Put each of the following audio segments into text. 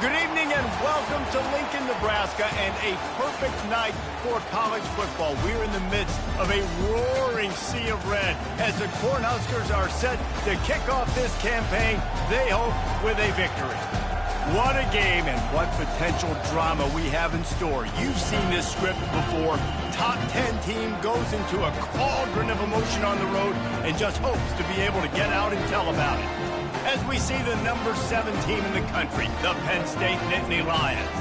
Good evening and welcome to Lincoln, Nebraska, and a perfect night for college football. We're in the midst of a roaring sea of red as the Cornhuskers are set to kick off this campaign, they hope, with a victory. What a game and what potential drama we have in store. You've seen this script before. Top 10 team goes into a cauldron of emotion on the road and just hopes to be able to get out and tell about it. As we see the number 7 team in the country, the Penn State Nittany Lions,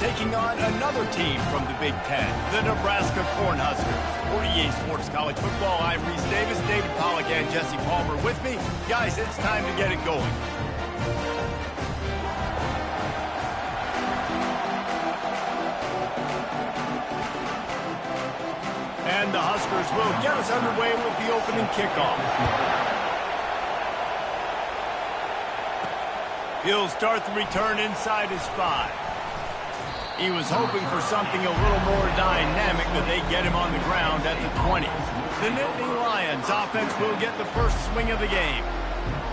taking on another team from the Big Ten, the Nebraska Cornhuskers. For EA Sports College Football, I'm Reese Davis, David Pollack, and Jesse Palmer with me. Guys, it's time to get it going. And the Huskers will get us underway with the opening kickoff. He'll start the return inside his 5. He was hoping for something a little more dynamic, but they get him on the ground at the 20. The Nittany Lions offense will get the first swing of the game.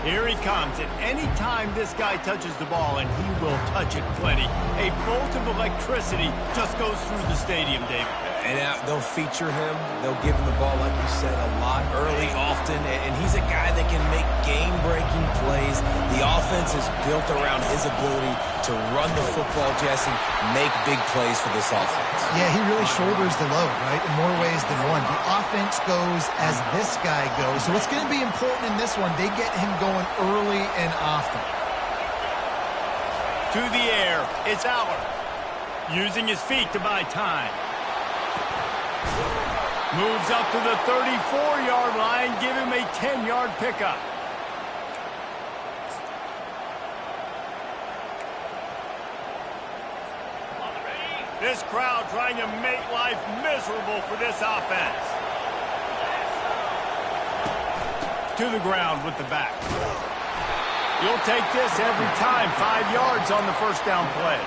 Here he comes, and any time this guy touches the ball, and he will touch it plenty, a bolt of electricity just goes through the stadium, David. And they'll feature him. They'll give him the ball, like you said, a lot, early, often. And he's a guy that can make game-breaking plays. The offense is built around his ability to run the football, Jesse, make big plays for this offense. Yeah, he really shoulders the load, right, in more ways than one. The offense goes as this guy goes. So it's going to be important in this one. They get him going early and often. To the air, it's Aller, using his feet to buy time. Moves up to the 34-yard line, give him a 10-yard pickup. This crowd trying to make life miserable for this offense. To the ground with the back. You'll take this every time. 5 yards on the first down play.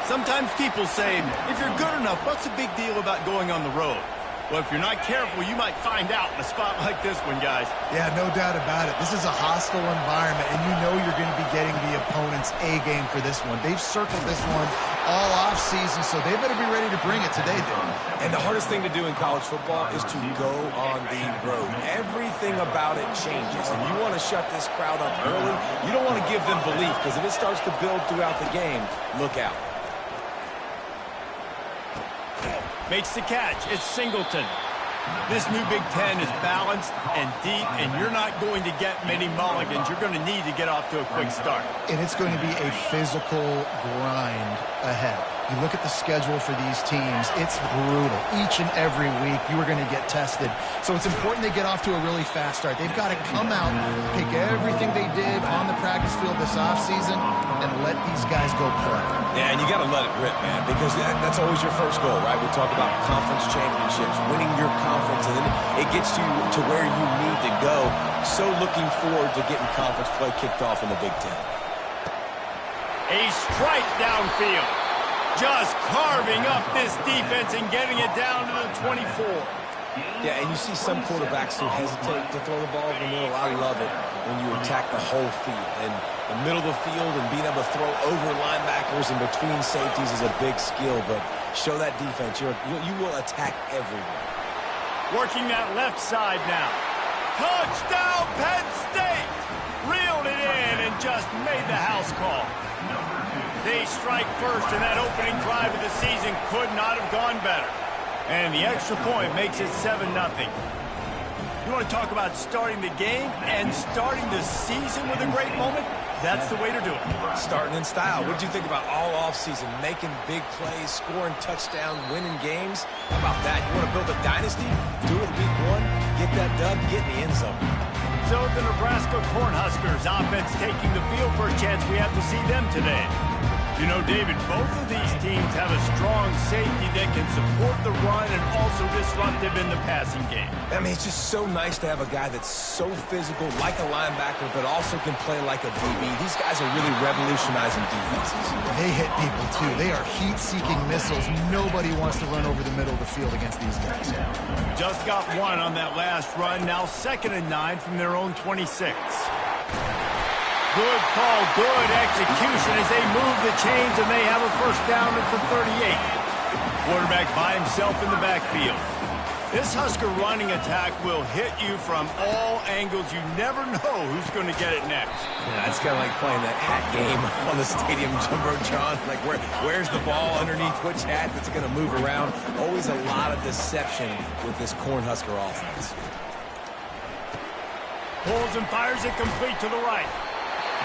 Sometimes people say, if you're good enough, what's the big deal about going on the road? Well, if you're not careful, you might find out in a spot like this one, guys. Yeah, no doubt about it. This is a hostile environment, and you know you're going to be getting the opponent's A-game for this one. They've circled this one all off-season, so they better be ready to bring it today, though. And the hardest thing to do in college football is to go on the road. Everything about it changes, and you want to shut this crowd up early. You don't want to give them belief, because if it starts to build throughout the game, look out. Makes the catch. It's Singleton. This new Big Ten is balanced and deep, and you're not going to get many mulligans. You're going to need to get off to a quick start. And it's going to be a physical grind ahead. You look at the schedule for these teams, it's brutal. Each and every week, you are going to get tested. So it's important they get off to a really fast start. They've got to come out, take everything they did on the practice field this offseason, and let these guys go play. Yeah, and you got to let it rip, man, because that's always your first goal, right? We talk about conference championships, winning your conference, and then it gets you to where you need to go. So looking forward to getting conference play kicked off in the Big Ten. A strike downfield. Just carving up this defense and getting it down to the 24. Yeah, and you see some quarterbacks who hesitate to throw the ball in the middle. I love it when you attack the whole field. And the middle of the field and being able to throw over linebackers and between safeties is a big skill. But show that defense. You will attack everywhere. Working that left side now. Touchdown, Penn State! Reeled it in and just made the house call. They strike first, and that opening drive of the season could not have gone better. And the extra point makes it 7-0. You want to talk about starting the game and starting the season with a great moment? That's the way to do it. Starting in style. What did you think about all offseason? Making big plays, scoring touchdowns, winning games? How about that? You want to build a dynasty? Do it week 1, get that dub, get in the end zone. So the Nebraska Cornhuskers offense taking the field. First chance we have to see them today. You know, David, both of these teams have a strong safety that can support the run and also disruptive in the passing game. I mean, it's just so nice to have a guy that's so physical, like a linebacker, but also can play like a DB. These guys are really revolutionizing defenses. They hit people, too. They are heat-seeking missiles. Nobody wants to run over the middle of the field against these guys. Just got one on that last run. Now 2nd and 9 from their own 26. Good call, good execution as they move the chains, and they have a first down at the 38. Quarterback by himself in the backfield. This Husker running attack will hit you from all angles. You never know who's going to get it next. Yeah, it's kind of like playing that hat game on the stadium jumbotron. Like, where's the ball underneath which hat that's going to move around? Always a lot of deception with this Cornhusker offense. Pulls and fires it complete to the right.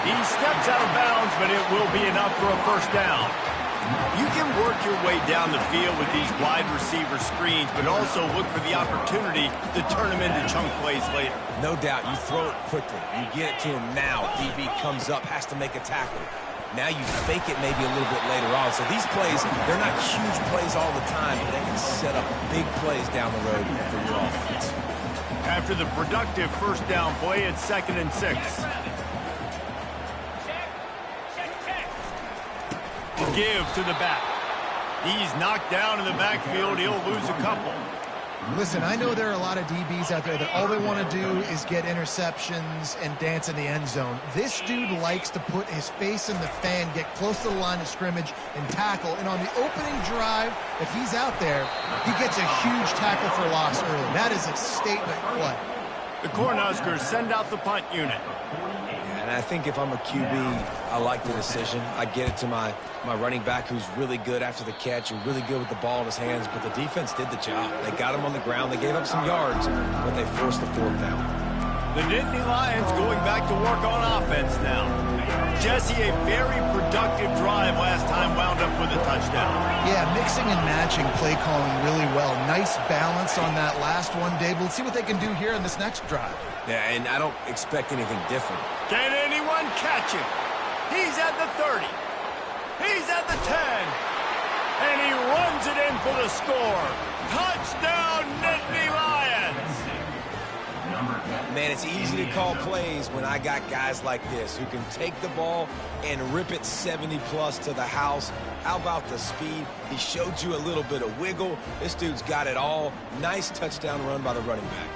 He steps out of bounds, but it will be enough for a first down. You can work your way down the field with these wide receiver screens, but also look for the opportunity to turn them into chunk plays later. No doubt, you throw it quickly. You get it to him now. DB comes up, has to make a tackle. Now you fake it maybe a little bit later on. So these plays, they're not huge plays all the time, but they can set up big plays down the road for your offense. After the productive first down play, it's 2nd and 6. Give to the back. He's knocked down in the backfield. He'll lose a couple. Listen, I know there are a lot of DBs out there that all they want to do is get interceptions and dance in the end zone. This dude likes to put his face in the fan, get close to the line of scrimmage, and tackle. And on the opening drive, if he's out there, he gets a huge tackle for loss early. That is a statement play. The Cornhuskers send out the punt unit. And I think if I'm a QB, I like the decision. I get it to my running back who's really good after the catch and really good with the ball in his hands, but the defense did the job. They got him on the ground. They gave up some yards, but they forced the 4th down. The Nittany Lions going back to work on offense now. Jesse, a very productive drive last time, wound up with a touchdown. Yeah, mixing and matching play calling really well. Nice balance on that last one, Dave. Let's see what they can do here in this next drive. Yeah, and I don't expect anything different. Can anyone catch him? He's at the 30. He's at the 10. And he runs it in for the score. Touchdown, Nittany Lions! Man, it's easy to call plays when I got guys like this who can take the ball and rip it 70-plus to the house. How about the speed? He showed you a little bit of wiggle. This dude's got it all. Nice touchdown run by the running back.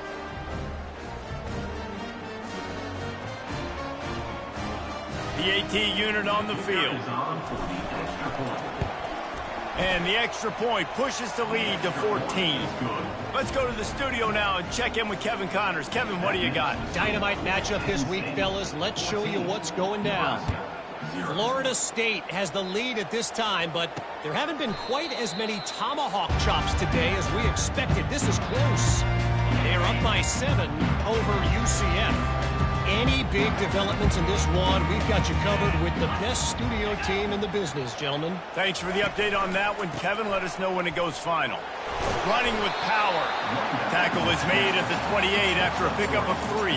The AT unit on the field. And the extra point pushes the lead to 14. Let's go to the studio now and check in with Kevin Connors. Kevin, what do you got? Dynamite matchup this week, fellas. Let's show you what's going down. Florida State has the lead at this time, but there haven't been quite as many tomahawk chops today as we expected. This is close. They are up by 7 over UCF. Any big developments in this one, we've got you covered with the best studio team in the business, gentlemen. Thanks for the update on that one, Kevin. Let us know when it goes final. Running with power. Tackle is made at the 28 after a pickup of 3.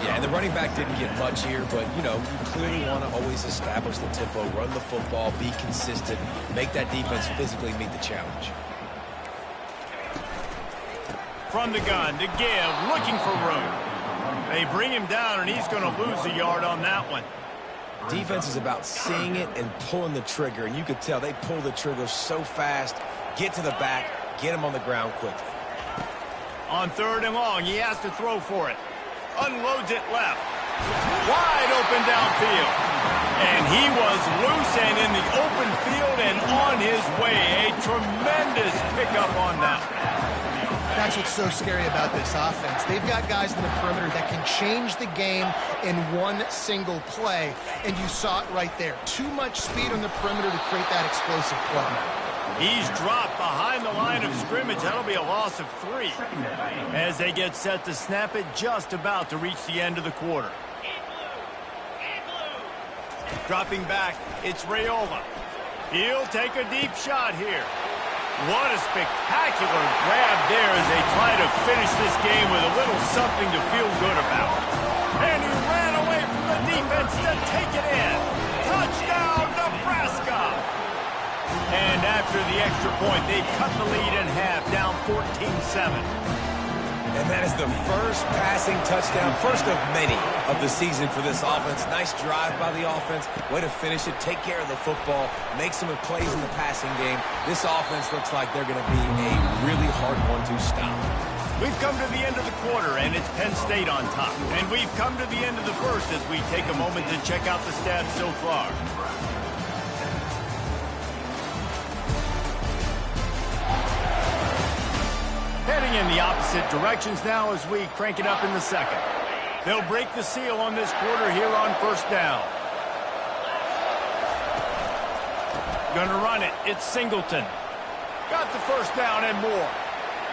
Yeah, and the running back didn't get much here, but, you know, you clearly want to always establish the tempo, run the football, be consistent, make that defense physically meet the challenge. From the gun to give, looking for room. They bring him down, and he's going to lose a yard on that one. Defense is about seeing it and pulling the trigger, and you could tell they pull the trigger so fast, get to the back, get him on the ground quickly. On 3rd and long, he has to throw for it. Unloads it left. Wide open downfield. And he was loose and in the open field and on his way. A tremendous pickup on that. That's what's so scary about this offense. They've got guys in the perimeter that can change the game in one single play, and you saw it right there. Too much speed on the perimeter to create that explosive play. He's dropped behind the line of scrimmage. That'll be a loss of 3 as they get set to snap it just about to reach the end of the quarter. Dropping back, it's Raiola. He'll take a deep shot here. What a spectacular grab there as they try to finish this game with a little something to feel good about. And he ran away from the defense to take it in. Touchdown, Nebraska! And after the extra point, they cut the lead in half, down 14-7. And that is the first passing touchdown, first of many of the season for this offense. Nice drive by the offense. Way to finish it, take care of the football, make some plays in the passing game. This offense looks like they're going to be a really hard one to stop. We've come to the end of the quarter, and it's Penn State on top. And we've come to the end of the first as we take a moment to check out the stats so far. Heading in the opposite directions now as we crank it up in the second. They'll break the seal on this quarter here on first down. Gonna run it. It's Singleton. Got the first down and more.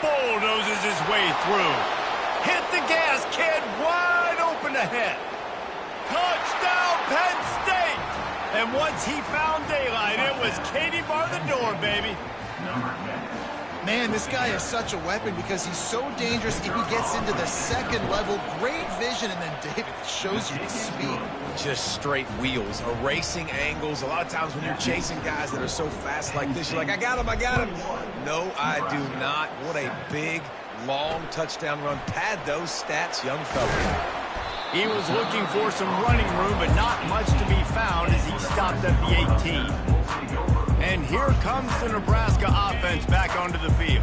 Bulldozes his way through. Hit the gas, kid. Wide open ahead. Touchdown, Penn State. And once he found daylight, it was Katie bar the door, baby. Man, this guy is such a weapon because he's so dangerous if he gets into the second level. Great vision, and then David shows you the speed. Just straight wheels, erasing angles. A lot of times when you're chasing guys that are so fast like this, you're like, I got him, I got him. No, I do not. What a big, long touchdown run. Pad those stats, young fella. He was looking for some running room, but not much to be found as he stopped at the 18. And here comes the Nebraska offense back onto the field.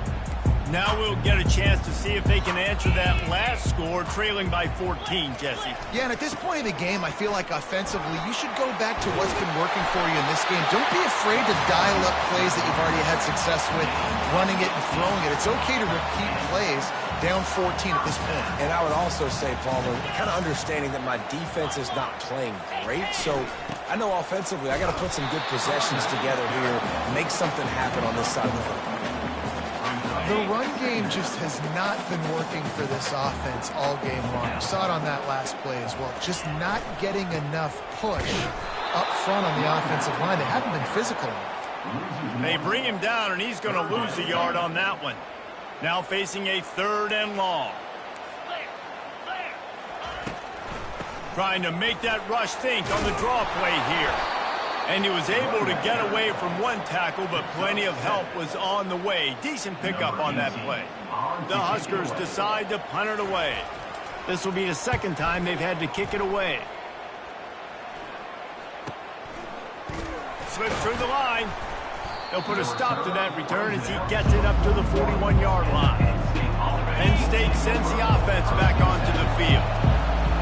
Now we'll get a chance to see if they can answer that last score, trailing by 14, Jesse. Yeah, and at this point in the game, I feel like offensively, you should go back to what's been working for you in this game. Don't be afraid to dial up plays that you've already had success with, running it and throwing it. It's okay to repeat plays down 14 at this point. And I would also say, Palmer, kind of understanding that my defense is not playing great, so I know offensively I got to put some good possessions together here, make something happen on this side of the football. The run game just has not been working for this offense all game long. We saw it on that last play as well. Just not getting enough push up front on the offensive line. They haven't been physical enough. They bring him down, and he's going to lose a yard on that one. Now facing a 3rd and long. Trying to make that rush think on the draw play here. And he was able to get away from one tackle, but plenty of help was on the way. Decent pickup on that play. The Huskers decide to punt it away. This will be the second time they've had to kick it away. Slips through the line. They'll put a stop to that return as he gets it up to the 41-yard line. Penn State sends the offense back onto the field.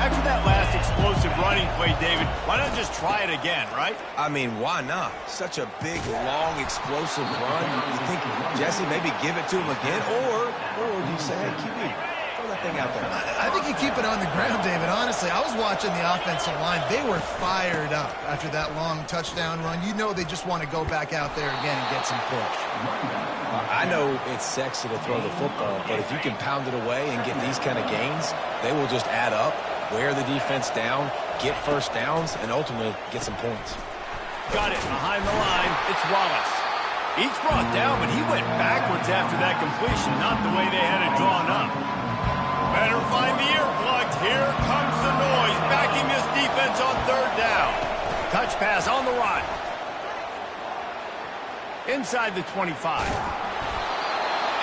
After that last explosive running play, David, why not just try it again, right? I mean, why not? Such a big, long, explosive run. You think, Jesse, maybe give it to him again? Or do you say, hey, QB, throw that thing out there? I think you keep it on the ground, David. Honestly, I was watching the offensive line. They were fired up after that long touchdown run. You know they just want to go back out there again and get some push. I know it's sexy to throw the football, but if you can pound it away and get these kind of gains, they will just add up, wear the defense down, get first downs, and ultimately get some points. Got it behind the line. It's Wallace. He's brought down, but he went backwards after that completion, not the way they had it drawn up. Better find the earplugs. Here comes the noise, backing this defense on 3rd down. Touch pass on the run. Inside the 25.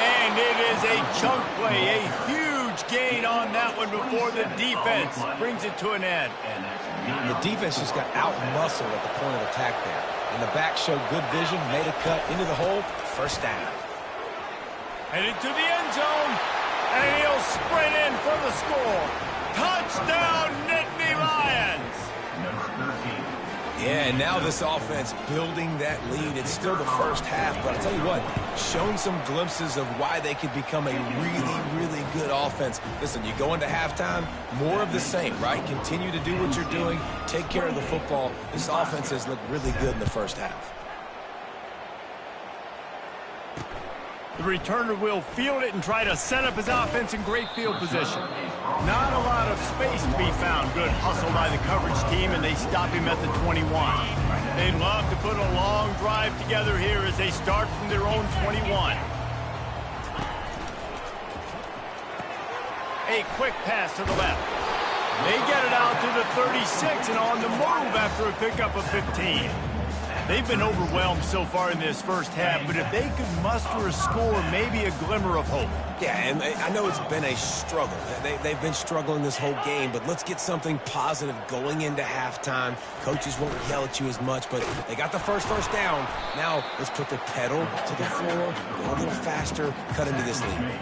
And it is a chunk play, a huge gain on that one before the defense brings it to an end. And the defense just got out-muscled at the point of attack there. And the back showed good vision, made a cut into the hole, first down. Headed to the end zone, and he'll sprint in for the score. Touchdown, Nittany Lions! Yeah, and now this offense building that lead. It's still the first half, but I'll tell you what, shown some glimpses of why they could become a really, really good offense. Listen, you go into halftime, more of the same, right? Continue to do what you're doing, take care of the football. This offense has looked really good in the first half. The returner will field it and try to set up his offense in great field position. Not a lot of space to be found. Good hustle by the coverage team, and they stop him at the 21. They'd love to put a long drive together here as they start from their own 21. A quick pass to the left. They get it out to the 36 and on the move after a pickup of 15. They've been overwhelmed so far in this first half, but if they could muster a score, maybe a glimmer of hope. Yeah, and I know it's been a struggle. They've been struggling this whole game, but let's get something positive going into halftime. Coaches won't yell at you as much, but they got the first down. Now let's put the pedal to the floor, go a little faster, cut into this lead.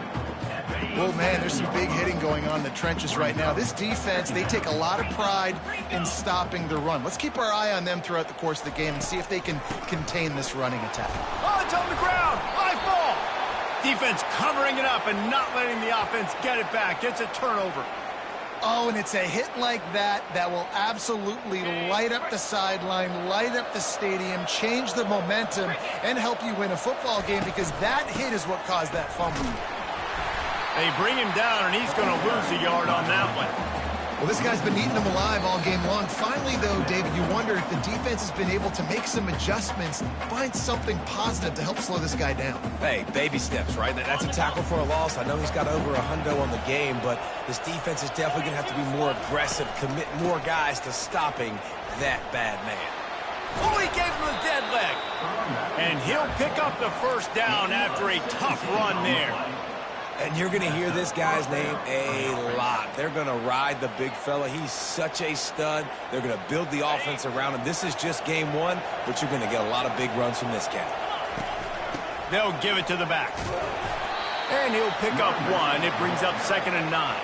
Well, man, there's some big hitting going on in the trenches right now. This defense, they take a lot of pride in stopping the run. Let's keep our eye on them throughout the course of the game and see if they can contain this running attack. Oh, it's on the ground. Live ball. Defense covering it up and not letting the offense get it back. Gets a turnover. Oh, and it's a hit like that that will absolutely light up the sideline, light up the stadium, change the momentum, and help you win a football game, because that hit is what caused that fumble. They bring him down, and he's going to lose a yard on that one. Well, this guy's been eating them alive all game long. Finally, though, David, you wonder if the defense has been able to make some adjustments, find something positive to help slow this guy down. Hey, baby steps, right? That's a tackle for a loss. I know he's got over $100 on the game, but this defense is definitely going to have to be more aggressive, commit more guys to stopping that bad man. Oh, he gave him a dead leg. And he'll pick up the first down after a tough run there. And you're going to hear this guy's name a lot. They're going to ride the big fella. He's such a stud. They're going to build the offense around him. This is just game one, but you're going to get a lot of big runs from this cat. They'll give it to the back. And he'll pick up one. It brings up 2nd and 9.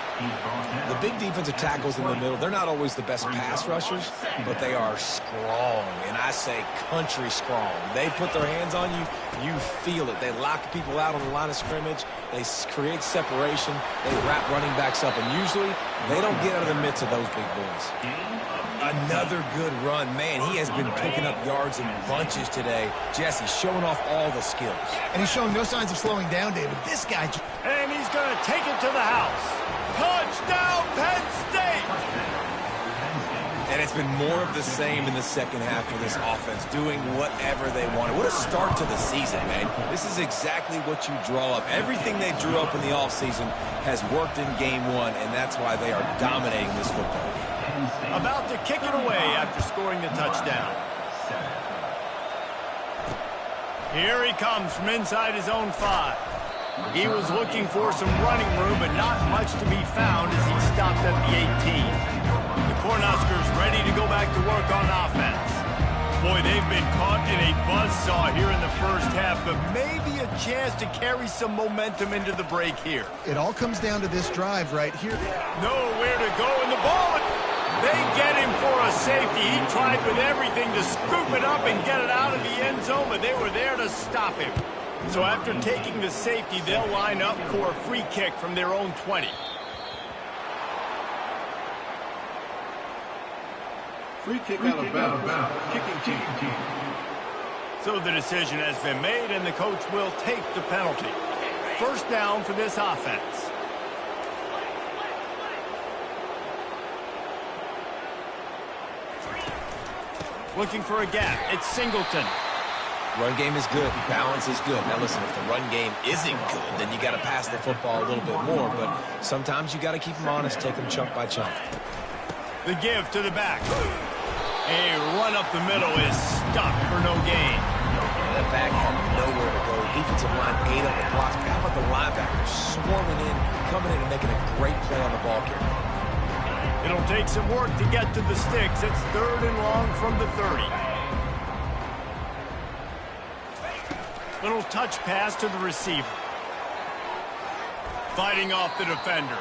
The big defensive tackles in the middle, they're not always the best pass rushers, but they are strong, and I say country strong. They put their hands on you, you feel it. They lock people out on the line of scrimmage. They create separation. They wrap running backs up, and usually they don't get out of the midst of those big boys. Another good run. Man, he has been picking up yards in bunches today. Jesse showing off all the skills. And he's showing no signs of slowing down, David. This guy... And he's going to take it to the house. Touchdown, Penn State! And it's been more of the same in the second half for this offense, doing whatever they wanted. What a start to the season, man. This is exactly what you draw up. Everything they drew up in the offseason has worked in game one, and that's why they are dominating this football game. About to kick it away after scoring the touchdown. Here he comes from inside his own 5. He was looking for some running room, but not much to be found as he stopped at the 18. The Cornhuskers ready to go back to work on offense. Boy, they've been caught in a buzzsaw here in the first half, but maybe a chance to carry some momentum into the break here. It all comes down to this drive right here. Nowhere to go in the ball. They get him for a safety. He tried with everything to scoop it up and get it out of the end zone, but they were there to stop him. So after taking the safety, they'll line up for a free kick from their own 20. Free kick out of bounds. Kicking team. So the decision has been made, and the coach will take the penalty. First down for this offense. Looking for a gap. It's Singleton. Run game is good. Balance is good. Now listen, if the run game isn't good, then you got to pass the football a little bit more. But sometimes you got to keep them honest, take them chunk by chunk. The give to the back. A run up the middle is stopped for no gain. That back had nowhere to go. Defensive line ate up the blocks. How about the linebackers swarming in, coming in and making a great play on the ball carrier? It'll take some work to get to the sticks. It's 3rd and long from the 30. Little touch pass to the receiver. Fighting off the defender.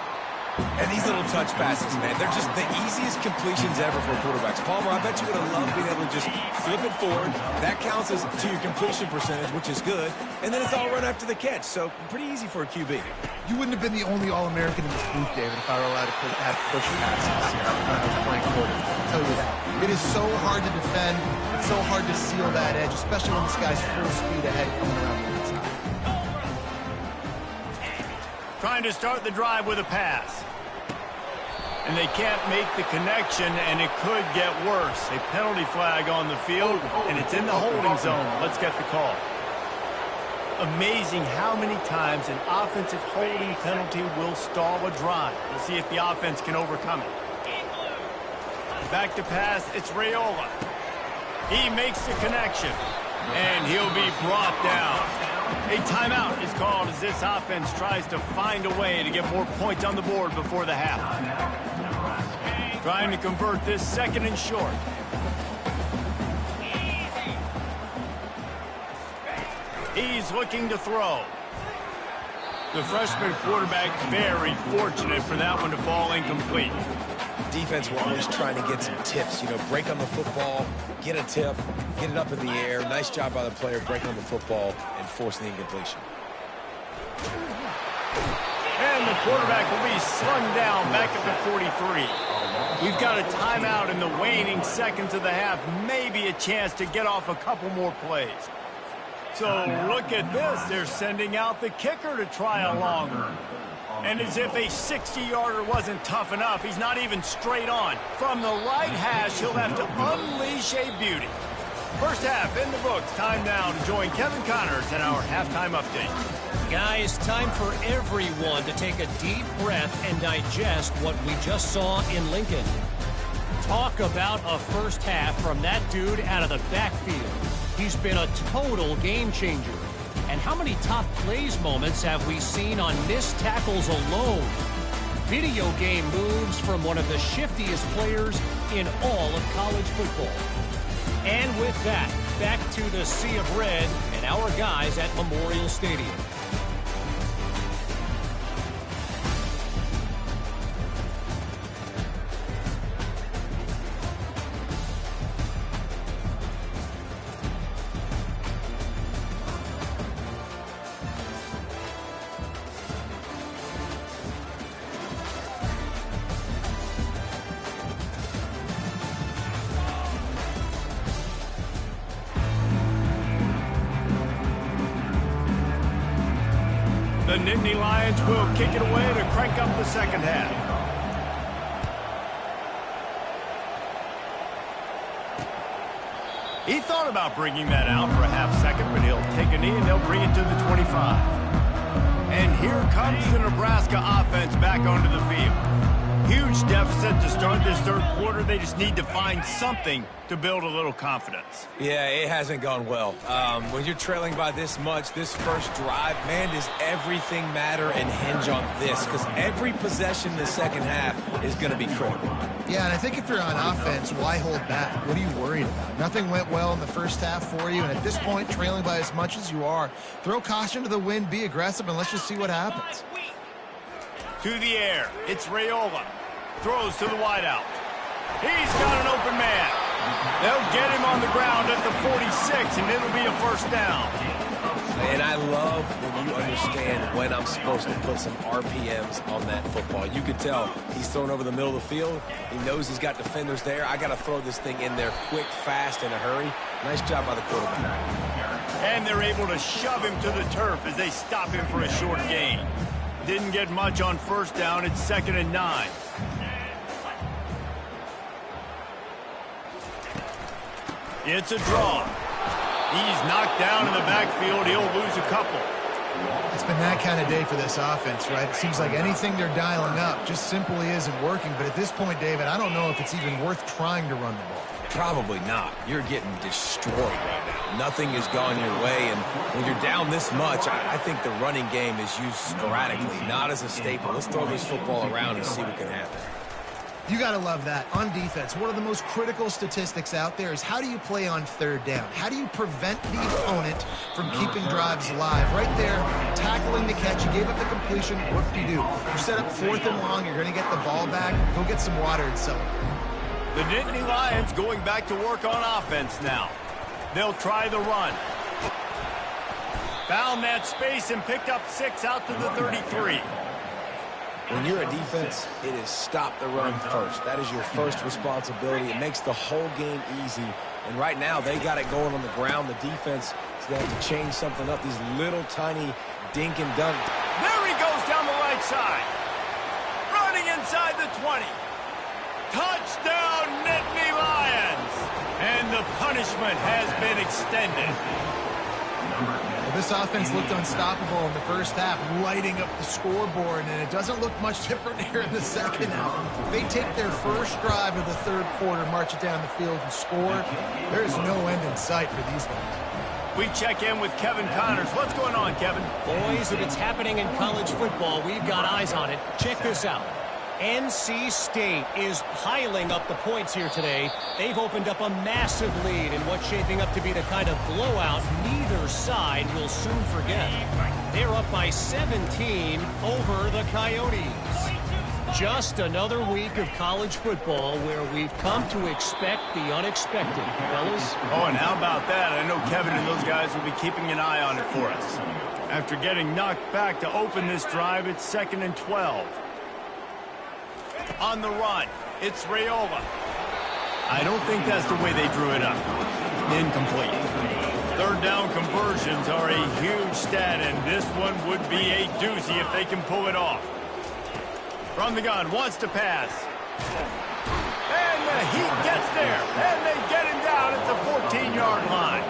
And these little touch passes, man, they're just the easiest completions ever for quarterbacks. Palmer, I bet you would have loved being able to just flip it forward. That counts as to your completion percentage, which is good. And then it's all run after the catch, so pretty easy for a QB. You wouldn't have been the only All-American in this booth, David, if I were allowed to have push passes when I was playing quarterback. I'll tell you that. It is so hard to defend. It's so hard to seal that edge, especially when this guy's full speed ahead coming around the outside. Trying to start the drive with a pass. And they can't make the connection, and it could get worse. A penalty flag on the field, and it's in the holding zone. Let's get the call. Amazing how many times an offensive holding penalty will stall a drive. We'll see if the offense can overcome it. Back to pass, it's Raiola. He makes the connection, and he'll be brought down. A timeout is called as this offense tries to find a way to get more points on the board before the half. Trying to convert this 2nd and short. He's looking to throw. The freshman quarterback very fortunate for that one to fall incomplete. Defense were always trying to get some tips. You know, break on the football, get a tip, get it up in the air. Nice job by the player breaking on the football and forcing the incompletion. And the quarterback will be slung down back at the 43. We've got a timeout in the waning seconds of the half. Maybe a chance to get off a couple more plays. So look at this. They're sending out the kicker to try a longer. And as if a 60-yarder wasn't tough enough, he's not even straight on. From the right hash, he'll have to unleash a beauty. First half in the books. Time now to join Kevin Connors in our halftime update. Guys, time for everyone to take a deep breath and digest what we just saw in Lincoln. Talk about a first half from that dude out of the backfield. He's been a total game changer. And how many top plays moments have we seen on missed tackles alone? Video game moves from one of the shiftiest players in all of college football. And with that, back to the Sea of Red and our guys at Memorial Stadium. The Nittany Lions will kick it away to crank up the second half. He thought about bringing that out for a half second, but he'll take a knee and they'll bring it to the 25. And here comes the Nebraska offense back onto the field. Huge deficit to start this third quarter. They just need to find something to build a little confidence. Yeah, it hasn't gone well. When you're trailing by this much, this first drive, man, does everything matter and hinge on this? Because every possession in the second half is going to be critical. Yeah, and I think if you're on offense, why hold back? What are you worried about? Nothing went well in the first half for you, and at this point, trailing by as much as you are, throw caution to the wind, be aggressive, and let's just see what happens. To the air, it's Raiola. Throws to the wideout. He's got an open man. They'll get him on the ground at the 46, and it'll be a first down. And I love when you understand when I'm supposed to put some RPMs on that football. You can tell he's thrown over the middle of the field. He knows he's got defenders there. I got to throw this thing in there quick, fast, in a hurry. Nice job by the quarterback. And they're able to shove him to the turf as they stop him for a short gain. Didn't get much on first down. It's 2nd and 9. It's a draw. He's knocked down in the backfield. He'll lose a couple. It's been that kind of day for this offense, right? It seems like anything they're dialing up just simply isn't working. But at this point, David, I don't know if it's even worth trying to run the ball. Probably not. You're getting destroyed right now. Nothing has gone your way, and when you're down this much, I think the running game is used sporadically, not as a staple. Let's throw this football around and see what can happen. You got to love that. On defense, one of the most critical statistics out there is how do you play on third down? How do you prevent the opponent from keeping drives alive? Right there, tackling the catch. You gave up the completion. What do? You set up 4th and long. You're going to get the ball back. Go get some water and celebrate. The Nittany Lions going back to work on offense now. They'll try the run. Found that space and picked up 6 out to the 33. When you're a defense, it is stop the run first. That is your first responsibility. It makes the whole game easy. And right now, they got it going on the ground. The defense is going to have to change something up. These little tiny dink and dunk. There he goes down the right side. Running inside the 20. Touchdown, Nittany Lions. And the punishment has been extended. This offense looked unstoppable in the first half, lighting up the scoreboard, and it doesn't look much different here in the second half. They take their first drive of the third quarter, march it down the field, and score. There's no end in sight for these guys. We check in with Kevin Connors. What's going on, Kevin? Boys, if it's happening in college football, we've got eyes on it. Check this out. NC State is piling up the points here today. They've opened up a massive lead in what's shaping up to be the kind of blowout neither side will soon forget. They're up by 17 over the Coyotes. Just another week of college football where we've come to expect the unexpected, fellas. Oh, and how about that? I know Kevin and those guys will be keeping an eye on it for us. After getting knocked back to open this drive, it's 2nd and 12. On the run, it's Raiola. I don't think that's the way they drew it up. Incomplete. Third down conversions are a huge stat, and this one would be a doozy if they can pull it off. From the gun, wants to pass. And the Heat gets there, and they get him down at the 14-yard line.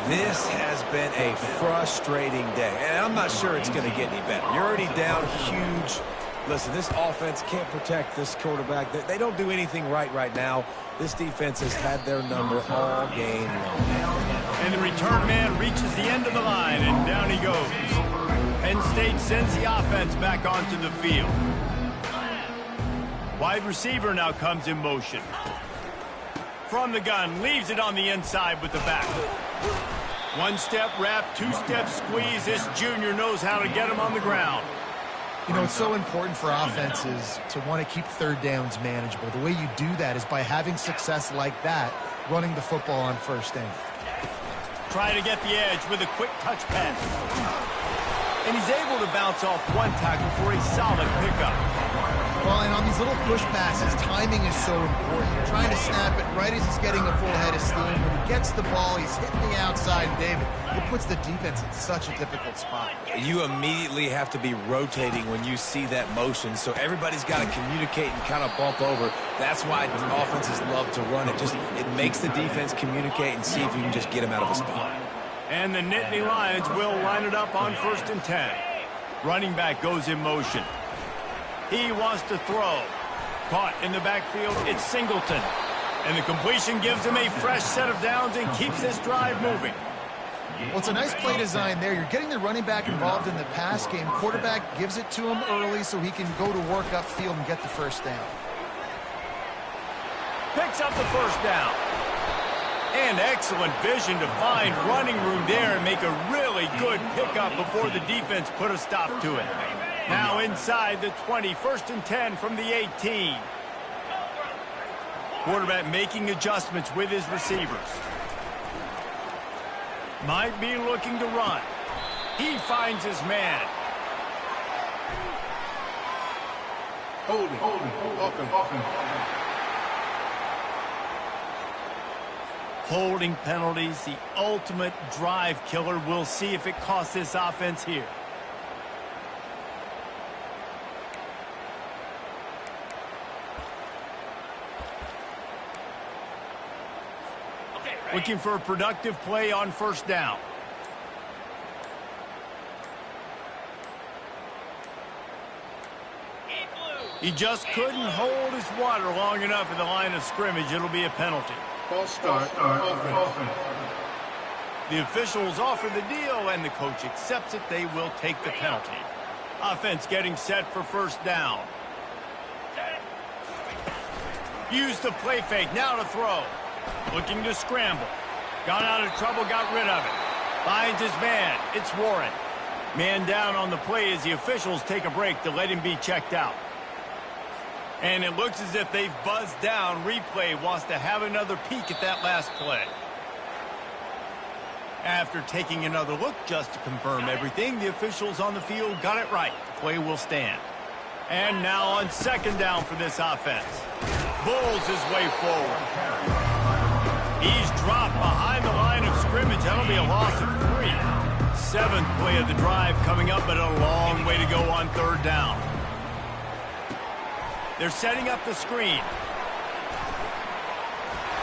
This has been a frustrating day, and I'm not sure it's going to get any better. You're already down huge. Listen, this offense can't protect this quarterback. They don't do anything right now. This defense has had their number all game long. And the return man reaches the end of the line, and down he goes. Penn State sends the offense back onto the field. Wide receiver now comes in motion. From the gun, leaves it on the inside with the back. One-step wrap, two-step squeeze. This junior knows how to get him on the ground. You know, it's so important for offenses to want to keep third downs manageable. The way you do that is by having success like that, running the football on first down. Try to get the edge with a quick touch pass. And he's able to bounce off one tackle for a solid pickup. Well, and on these little push passes, timing is so important. You're trying to snap it right as he's getting a full head of steam. When he gets the ball, he's hitting the outside, David. It puts the defense in such a difficult spot. You immediately have to be rotating when you see that motion, so everybody's got to communicate and kind of bump over. That's why offenses love to run it. It makes the defense communicate and see if you can just get him out of a spot. And the Nittany Lions will line it up on 1st and 10. Running back goes in motion. He wants to throw. Caught in the backfield, it's Singleton. And the completion gives him a fresh set of downs and keeps this drive moving. Well, it's a nice play design there. You're getting the running back involved in the pass game. Quarterback gives it to him early so he can go to work upfield and get the first down. Picks up the first down. And excellent vision to find running room there and make a really good pickup before the defense put a stop to it. Now inside the 20, 1st and 10 from the 18. Quarterback making adjustments with his receivers. Might be looking to run. He finds his man. Holding. Holding penalties, the ultimate drive killer. We'll see if it costs this offense here. Looking for a productive play on 1st down. He just couldn't hold his water long enough in the line of scrimmage. It'll be a penalty. False start. Offense. The officials offer the deal, and the coach accepts it. They will take the penalty. Offense getting set for 1st down. Use the play fake. Now to throw. Looking to scramble. Got out of trouble, got rid of it. Finds his man. It's Warren. Man down on the play as the officials take a break to let him be checked out. And it looks as if they've buzzed down. Replay wants to have another peek at that last play. After taking another look just to confirm everything, the officials on the field got it right. The play will stand. And now on 2nd down for this offense. Bulls his way forward. He's dropped behind the line of scrimmage. That'll be a loss of 3. 7th play of the drive coming up, but a long way to go on 3rd down. They're setting up the screen.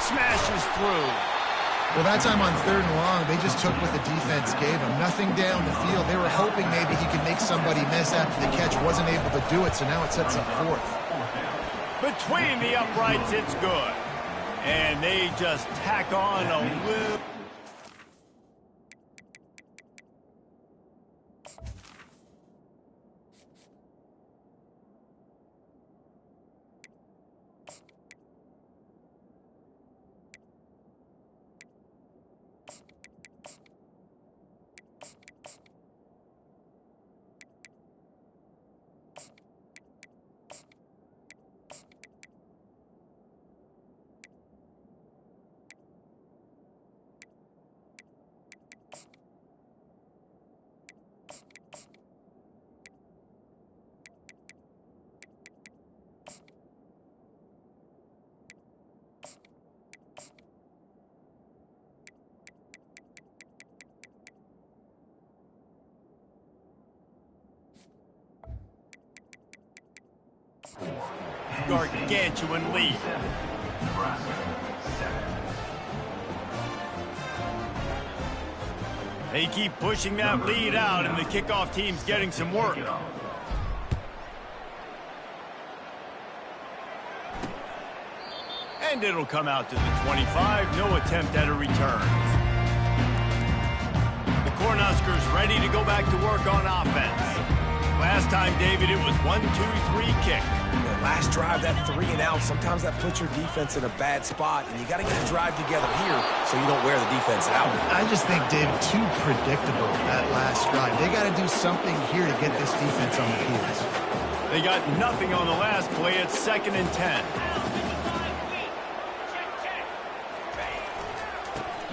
Smashes through. Well, that time on 3rd and long, they just took what the defense gave him. Nothing down the field. They were hoping maybe he could make somebody miss after the catch. Wasn't able to do it, so now it sets up 4th. Between the uprights, it's good. And they just tack on a little. gargantuan lead. They keep pushing that lead out, and the kickoff team's getting some work. And it'll come out to the 25. No attempt at a return. The Cornhuskers ready to go back to work on offense. Last time, David, it was 1-2-3 kick. The last drive, that 3 and out, sometimes that puts your defense in a bad spot, and you got to get a drive together here so you don't wear the defense out. I just think, David, too predictable that last drive. They got to do something here to get this defense on their heels. They got nothing on the last play. It's 2nd and 10.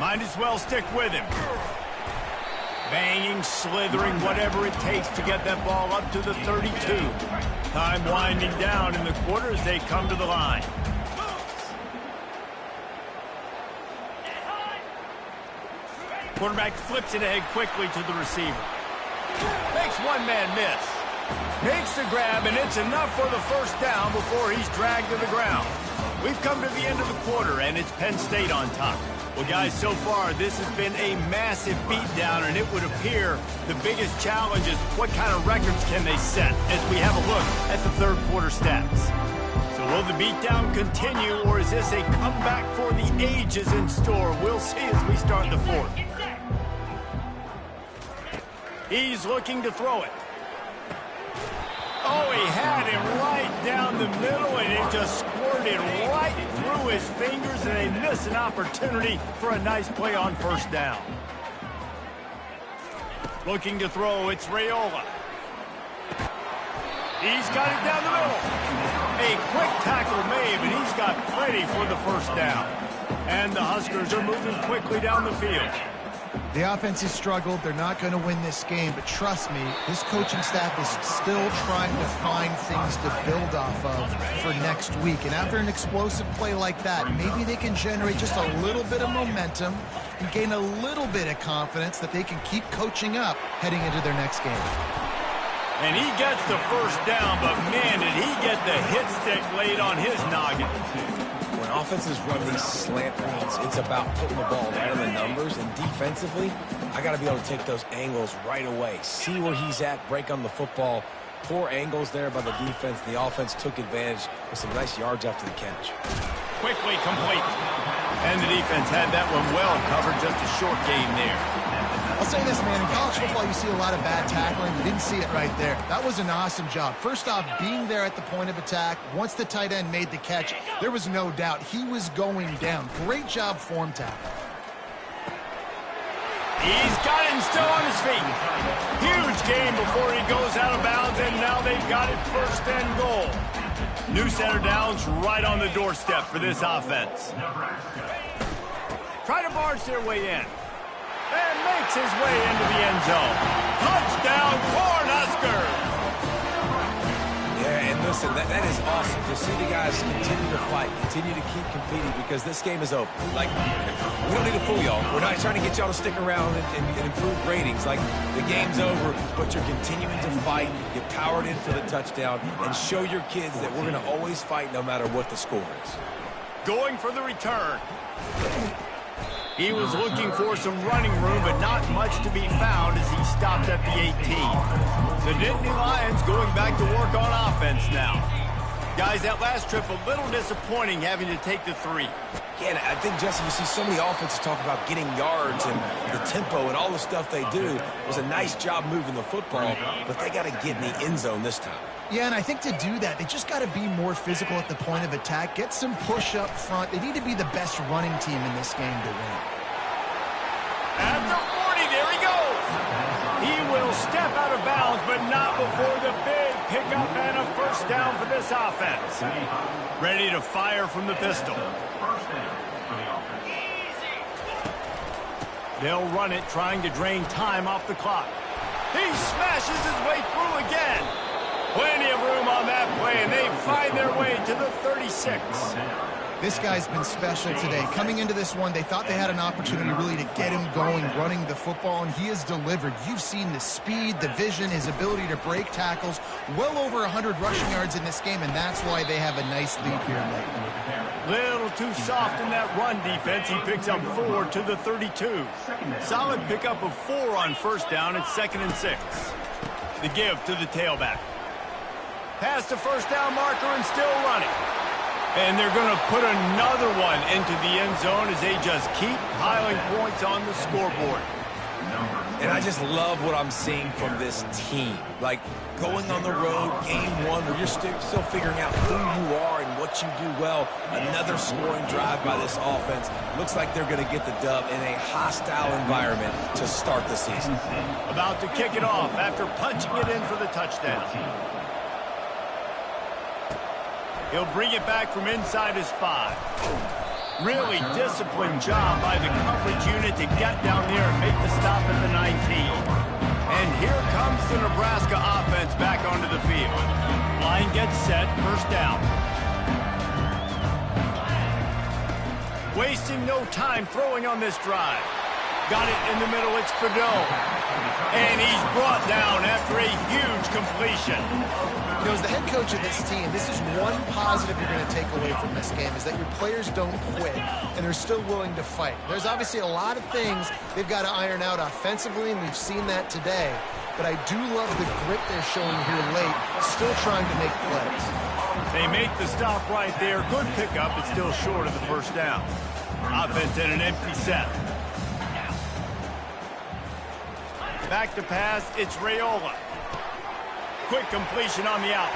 Might as well stick with him. Banging, slithering, whatever it takes to get that ball up to the 32. Time winding down in the quarter as they come to the line. Quarterback flips it ahead quickly to the receiver. Makes one man miss. Makes the grab, and it's enough for the first down before he's dragged to the ground. We've come to the end of the quarter, and it's Penn State on top. Well, guys, so far, this has been a massive beatdown, and it would appear the biggest challenge is what kind of records can they set as we have a look at the third quarter stats. So will the beatdown continue, or is this a comeback for the ages in store? We'll see as we start the fourth. He's looking to throw it. Oh, he had him right down the middle, and it just squirted right through his fingers, and they miss an opportunity for a nice play on first down. Looking to throw, it's Raiola. He's got it down the middle. A quick tackle made, and he's got plenty for the first down. And the Huskers are moving quickly down the field. The offense has struggled. They're not going to win this game, but trust me, this coaching staff is still trying to find things to build off of for next week. And after an explosive play like that, maybe they can generate just a little bit of momentum and gain a little bit of confidence that they can keep coaching up heading into their next game. And he gets the first down, but man, did he get the hit stick laid on his noggin. When offenses run these slant reads, it's about putting the ball right on the numbers, and defensively, I got to be able to take those angles right away. See where he's at, break on the football. Poor angles there by the defense. The offense took advantage with some nice yards after the catch. Quickly complete. And the defense had that one well covered, just a short gain there. I'll say this, man, in college football you see a lot of bad tackling. You didn't see it right there. That was an awesome job. First off, being there at the point of attack. Once the tight end made the catch, there was no doubt he was going down. Great job form tackle. He's got him still on his feet. Huge gain before he goes out of bounds, and now they've got it 1st and goal. New center downs right on the doorstep for this offense. Try to barge their way in. And makes his way into the end zone. Touchdown, Cornhuskers! Yeah, and listen, that is awesome to see the guys continue to fight, continue to keep competing, because this game is over. Like, we don't need to fool y'all. We're not trying to get y'all to stick around and improve ratings. Like, the game's over, but you're continuing to fight. You powered in for the touchdown, and show your kids that we're going to always fight no matter what the score is. Going for the return. He was looking for some running room, but not much to be found as he stopped at the 18. The Nittany Lions going back to work on offense now. Guys, that last trip a little disappointing having to take the 3. Yeah, and I think, Jesse, you see so many offenses talk about getting yards and the tempo and all the stuff they do. It was a nice job moving the football, but they got to get in the end zone this time. Yeah, and I think to do that, they just got to be more physical at the point of attack, get some push up front. They need to be the best running team in this game to win. At the 40, there he goes. He will step out of bounds, but not before the big pickup and a first down for this offense. Ready to fire from the pistol. They'll run it, trying to drain time off the clock. He smashes his way through again. Plenty of room on that play, and they find their way to the 36. This guy's been special today. Coming into this one, they thought they had an opportunity really to get him going, running the football, and he has delivered. You've seen the speed, the vision, his ability to break tackles, well over 100 rushing yards in this game, and that's why they have a nice lead here late. Little too soft in that run defense. He picks up 4 to the 32. Solid pickup of 4 on first down. It's 2nd and 6. The give to the tailback. Past the first down marker and still running. And they're going to put another one into the end zone as they just keep piling points on the scoreboard. And I just love what I'm seeing from this team. Like, going on the road, game one, where you're still figuring out who you are and what you do well. Another scoring drive by this offense. Looks like they're going to get the dub in a hostile environment to start the season. About to kick it off after punching it in for the touchdown. He'll bring it back from inside his 5. Really disciplined job by the coverage unit to get down there and make the stop at the 19. And here comes the Nebraska offense back onto the field. Line gets set, first down. Wasting no time throwing on this drive. Got it in the middle, it's Fedot. And he's brought down after a huge completion. You know, as the head coach of this team, this is one positive you're going to take away from this game, is that your players don't quit, and they're still willing to fight. There's obviously a lot of things they've got to iron out offensively, and we've seen that today. But I do love the grit they're showing here late, still trying to make plays. They make the stop right there. Good pickup, but still short of the first down. Offense in an empty set. Back to pass, it's Raiola. Quick completion on the out.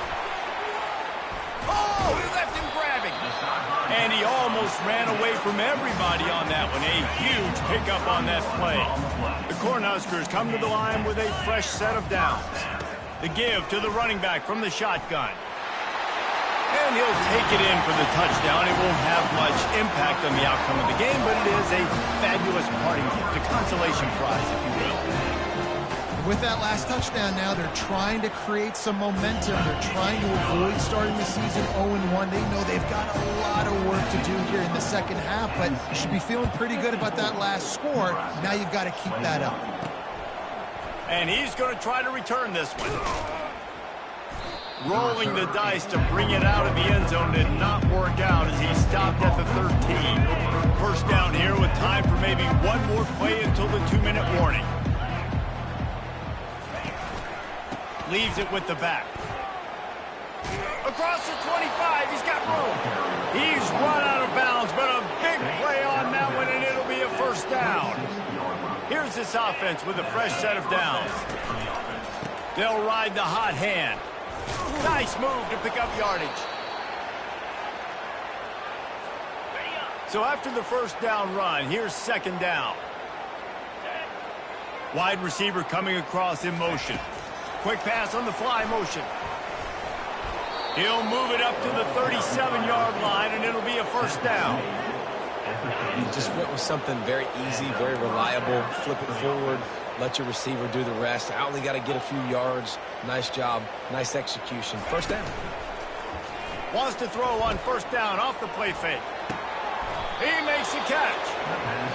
Oh, he left him grabbing. And he almost ran away from everybody on that one. A huge pickup on that play. The Cornhuskers come to the line with a fresh set of downs. The give to the running back from the shotgun. And he'll take it in for the touchdown. It won't have much impact on the outcome of the game, but it is a fabulous parting gift, a consolation prize, if you will. With that last touchdown now, they're trying to create some momentum. They're trying to avoid starting the season 0-1. They know they've got a lot of work to do here in the second half, but you should be feeling pretty good about that last score. Now you've got to keep that up. And he's going to try to return this one. Rolling the dice to bring it out of the end zone did not work out as he stopped at the 13. First down here with time for maybe one more play until the 2-minute warning. Leaves it with the back. Across the 25, he's got room. He's run out of bounds, but a big play on that one, and it'll be a first down. Here's this offense with a fresh set of downs. They'll ride the hot hand. Nice move to pick up yardage. So after the first down run, here's second down. Wide receiver coming across in motion. Quick pass on the fly motion. He'll move it up to the 37-yard line, and it'll be a first down. He just went with something very easy, very reliable. Flip it forward, let your receiver do the rest. I only got to get a few yards. Nice job, nice execution. First down. Wants to throw on first down off the play fake. He makes the catch.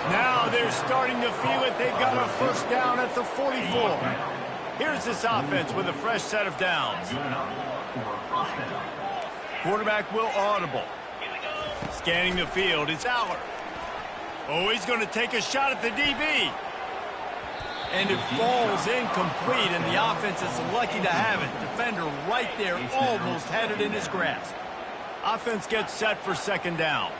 Now they're starting to feel it. They've got a first down at the 44. Here's this offense with a fresh set of downs. Quarterback will audible. Scanning the field, it's Aller. Oh, he's going to take a shot at the DB. And it falls incomplete, and the offense is lucky to have it. Defender right there almost had it in his grasp. Offense gets set for second down.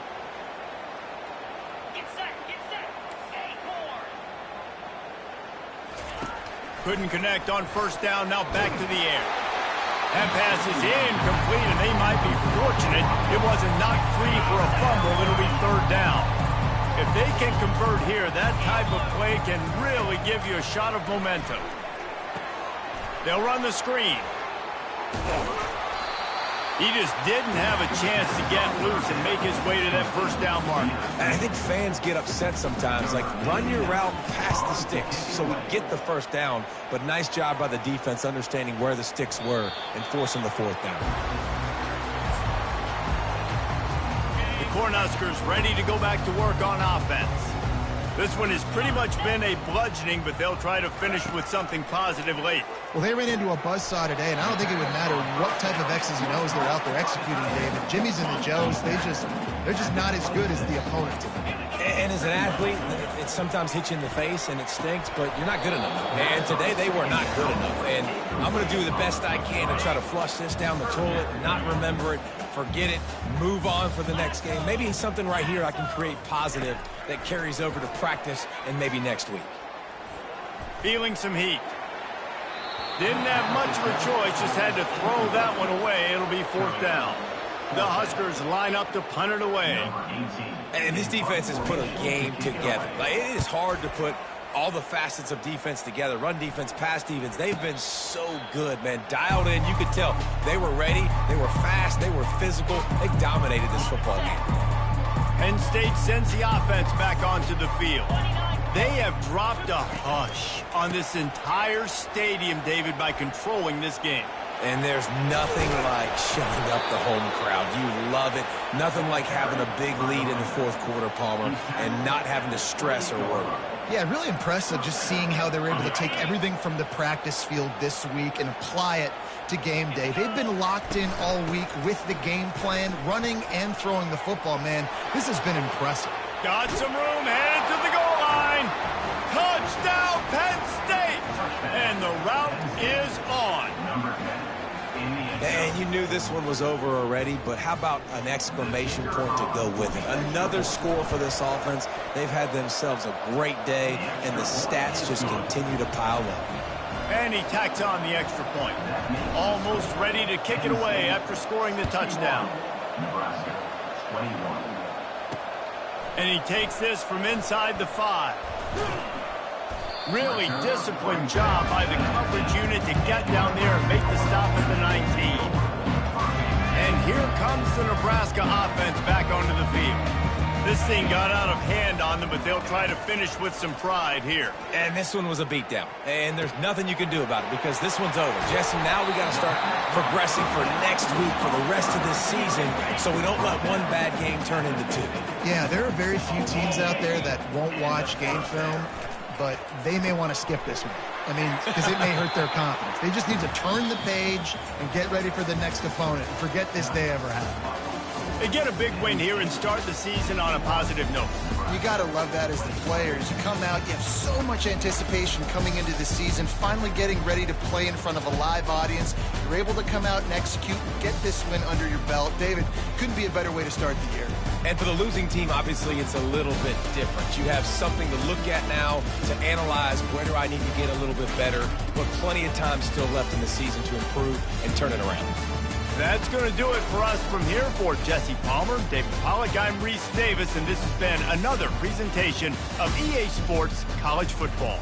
Couldn't connect on first down, now back to the air. That pass is incomplete, and they might be fortunate it wasn't knocked free for a fumble. It'll be third down. If they can convert here, that type of play can really give you a shot of momentum. They'll run the screen. He just didn't have a chance to get loose and make his way to that first down marker. And I think fans get upset sometimes. Like, run your route past the sticks so we get the first down. But nice job by the defense understanding where the sticks were and forcing the fourth down. The Cornhuskers ready to go back to work on offense. This one has pretty much been a bludgeoning, but they'll try to finish with something positive late. Well, they ran into a buzzsaw today, and I don't think it would matter what type of X's and O's they're out there executing, David. Jimmy's and the Joes, they're just not as good as the opponent today. And as an athlete, it sometimes hits you in the face and it stinks, but you're not good enough. And today they were not good enough. And I'm going to do the best I can to try to flush this down the toilet, not remember it, forget it, move on for the next game. Maybe something right here I can create positive that carries over to practice and maybe next week. Feeling some heat. Didn't have much of a choice, just had to throw that one away. It'll be 4th down. The Huskers line up to punt it away. And this defense has put a game together. Like, it is hard to put all the facets of defense together. Run defense, pass defense. They've been so good, man. Dialed in. You could tell they were ready. They were fast. They were physical. They dominated this football game today. Penn State sends the offense back onto the field. They have dropped a hush on this entire stadium, David, by controlling this game. And there's nothing like shutting up the home crowd. You love it. Nothing like having a big lead in the 4th quarter, Palmer, and not having to stress or worry. Yeah, really impressive just seeing how they were able to take everything from the practice field this week and apply it to game day. They've been locked in all week with the game plan, running and throwing the football, man. This has been impressive. Got some room, headed to the goal line. Touchdown, Penn State! And the route is on. And you knew this one was over already, but how about an exclamation point to go with it? Another score for this offense. They've had themselves a great day, and the stats just continue to pile up. And he tacks on the extra point. Almost ready to kick it away after scoring the touchdown. And he takes this from inside the 5. Really disciplined job by the coverage unit to get down there and make the stop at the 19. And here comes the Nebraska offense back onto the field. This thing got out of hand on them, but they'll try to finish with some pride here. And this one was a beatdown. And there's nothing you can do about it because this one's over. Jesse, now we got to start progressing for next week for the rest of this season so we don't let one bad game turn into 2. Yeah, there are very few teams out there that won't watch game film, but they may want to skip this one. I mean, because it may hurt their confidence. They just need to turn the page and get ready for the next opponent and forget this day ever happened. They get a big win here and start the season on a positive note. You got to love that as the players. You come out, you have so much anticipation coming into the season, finally getting ready to play in front of a live audience. You're able to come out and execute and get this win under your belt. David, couldn't be a better way to start the year. And for the losing team, obviously, it's a little bit different. You have something to look at now to analyze where do I need to get a little bit better, but plenty of time still left in the season to improve and turn it around. That's going to do it for us from here. For Jesse Palmer, David Pollack, I'm Reese Davis, and this has been another presentation of EA Sports College Football.